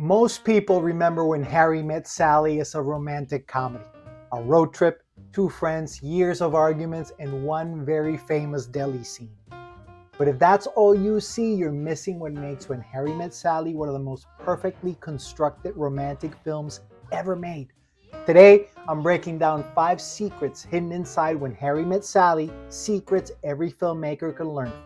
Most people remember When Harry Met Sally as a romantic comedy. A road trip, two friends, years of arguments, and one very famous deli scene. But if that's all you see, you're missing what makes When Harry Met Sally one of the most perfectly constructed romantic films ever made. Today, I'm breaking down 5 secrets hidden inside When Harry Met Sally, secrets every filmmaker can learn from.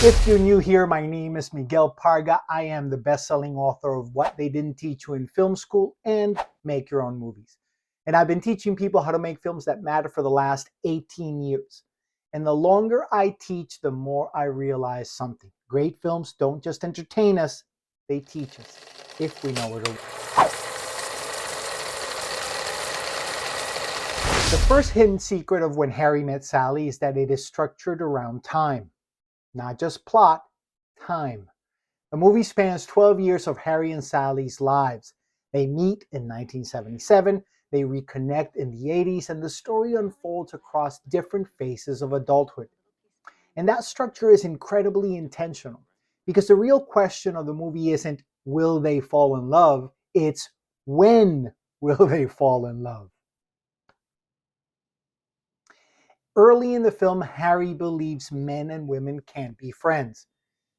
If you're new here, my name is Miguel Parga. I am the best-selling author of What They Didn't Teach You in Film School and Make Your Own Movies. And I've been teaching people how to make films that matter for the last 18 years. And the longer I teach, the more I realize something. Great films don't just entertain us, they teach us, if we know where to look. The first hidden secret of When Harry Met Sally is that it is structured around time. Not just plot, time. The movie spans 12 years of Harry and Sally's lives. They meet in 1977, they reconnect in the 80s, and the story unfolds across different phases of adulthood. And that structure is incredibly intentional, because the real question of the movie isn't, will they fall in love? It's, when will they fall in love? Early in the film, Harry believes men and women can't be friends.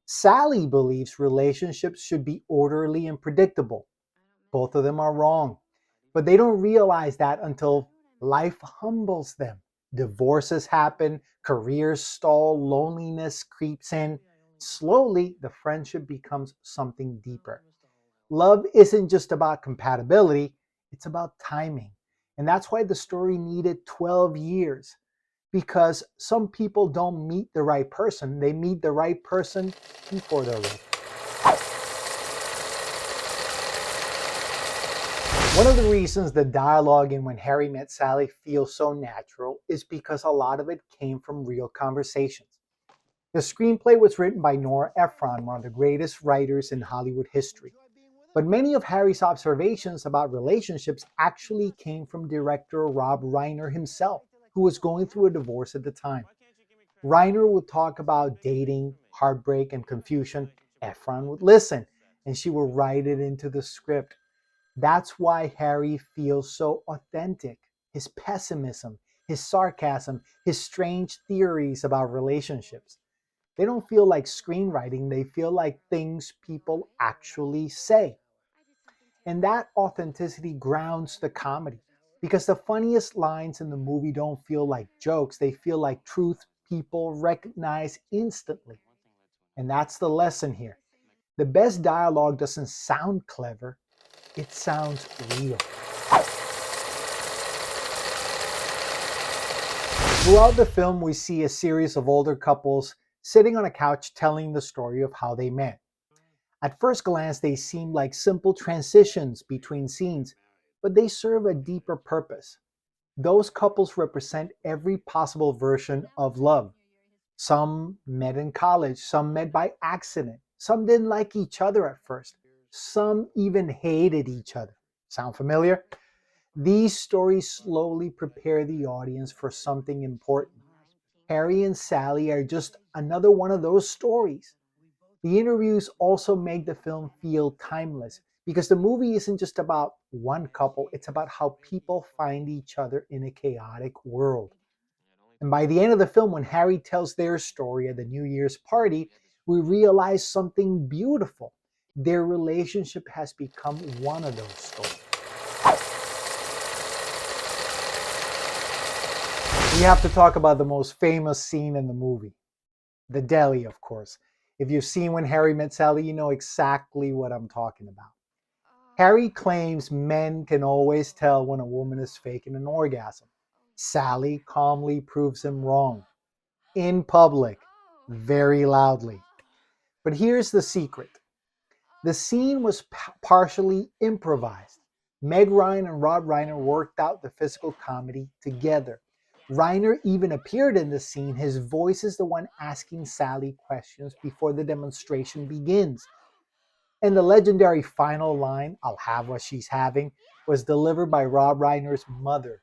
Sally believes relationships should be orderly and predictable. Both of them are wrong, but they don't realize that until life humbles them. Divorces happen, careers stall, loneliness creeps in. Slowly, the friendship becomes something deeper. Love isn't just about compatibility, it's about timing. And that's why the story needed 12 years. Because some people don't meet the right person. They meet the right person before they're ready. One of the reasons the dialogue in When Harry Met Sally feels so natural is because a lot of it came from real conversations. The screenplay was written by Nora Ephron, one of the greatest writers in Hollywood history. But many of Harry's observations about relationships actually came from director Rob Reiner himself, who was going through a divorce at the time. Reiner would talk about dating, heartbreak, and confusion. Ephron would listen, and she would write it into the script. That's why Harry feels so authentic. His pessimism, his sarcasm, his strange theories about relationships. They don't feel like screenwriting, they feel like things people actually say. And that authenticity grounds the comedy. Because the funniest lines in the movie don't feel like jokes, they feel like truth people recognize instantly. And that's the lesson here. The best dialogue doesn't sound clever, it sounds real. Throughout the film, we see a series of older couples sitting on a couch telling the story of how they met. At first glance, they seem like simple transitions between scenes, but they serve a deeper purpose. Those couples represent every possible version of love. Some met in college, some met by accident, some didn't like each other at first, some even hated each other. Sound familiar? These stories slowly prepare the audience for something important. Harry and Sally are just another one of those stories. The interviews also make the film feel timeless because the movie isn't just about one couple, it's about how people find each other in a chaotic world. And by the end of the film, when Harry tells their story at the New Year's party, we realize something beautiful. Their relationship has become one of those stories. We have to talk about the most famous scene in the movie. The deli, of course. If you've seen When Harry Met Sally, you know exactly what I'm talking about. Harry claims men can always tell when a woman is faking an orgasm. Sally calmly proves him wrong. In public, very loudly. But here's the secret. The scene was partially improvised. Meg Ryan and Rob Reiner worked out the physical comedy together. Reiner even appeared in the scene. His voice is the one asking Sally questions before the demonstration begins. And the legendary final line, I'll have what she's having, was delivered by Rob Reiner's mother.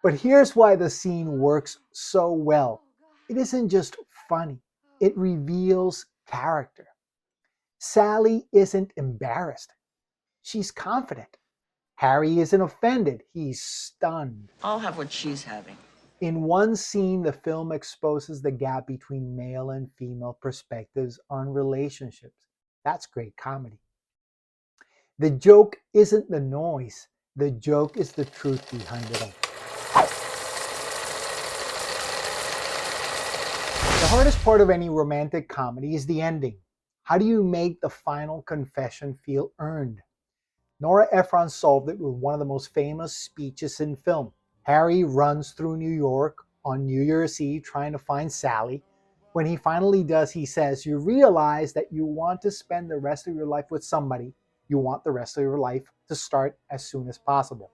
But here's why the scene works so well. It isn't just funny, it reveals character. Sally isn't embarrassed, she's confident. Harry isn't offended, he's stunned. I'll have what she's having. In one scene, the film exposes the gap between male and female perspectives on relationships. That's great comedy. The joke isn't the noise, the joke is the truth behind it all. The hardest part of any romantic comedy is the ending. How do you make the final confession feel earned? Nora Ephron solved it with one of the most famous speeches in film. Harry runs through New York on New Year's Eve trying to find Sally. When he finally does, he says, "You realize that you want to spend the rest of your life with somebody. You want the rest of your life to start as soon as possible."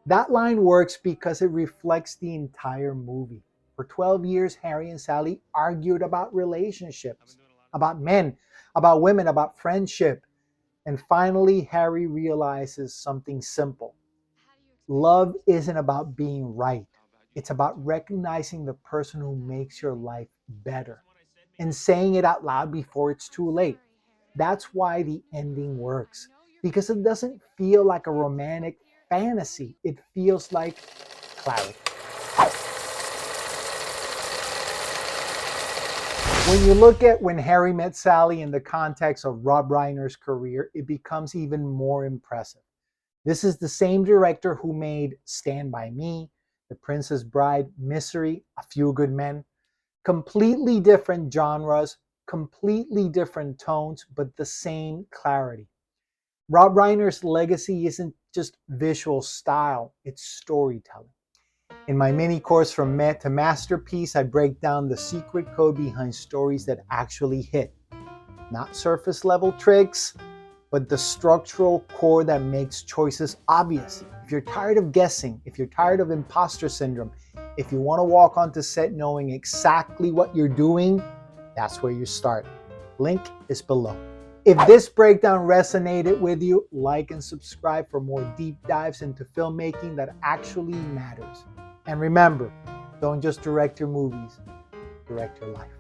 That line works because it reflects the entire movie. For 12 years, Harry and Sally argued about relationships, about men, about women, about friendship. And finally, Harry realizes something simple. Love isn't about being right. It's about recognizing the person who makes your life better and saying it out loud before it's too late. That's why the ending works, because it doesn't feel like a romantic fantasy. It feels like clarity. When you look at When Harry Met Sally in the context of Rob Reiner's career, it becomes even more impressive. This is the same director who made Stand By Me, The Princess Bride, Misery, A Few Good Men. Completely different genres, completely different tones, but the same clarity. Rob Reiner's legacy isn't just visual style, it's storytelling. In my mini course From Meh to Masterpiece, I break down the secret code behind stories that actually hit. Not surface level tricks, but the structural core that makes choices obvious. If you're tired of guessing, if you're tired of imposter syndrome, if you want to walk onto set knowing exactly what you're doing, that's where you start. Link is below. If this breakdown resonated with you, like and subscribe for more deep dives into filmmaking that actually matters. And remember, don't just direct your movies, direct your life.